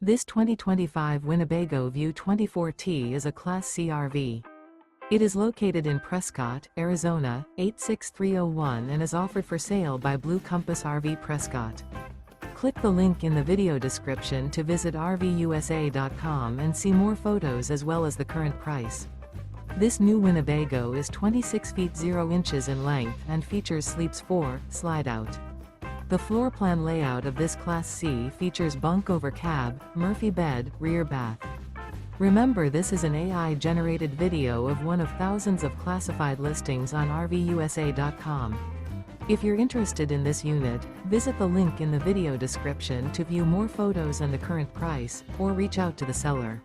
This 2025 Winnebago View 24T is a Class C RV. It is located in Prescott, Arizona, 86301 and is offered for sale by Blue Compass RV Prescott. Click the link in the video description to visit RVUSA.com and see more photos as well as the current price. This new Winnebago is 26 feet 0 inches in length and features Sleeps 4, Slideout. The floor plan layout of this Class C features bunk over cab, Murphy bed, rear bath. Remember, this is an AI-generated video of one of thousands of classified listings on RVUSA.com. If you're interested in this unit, visit the link in the video description to view more photos and the current price, or reach out to the seller.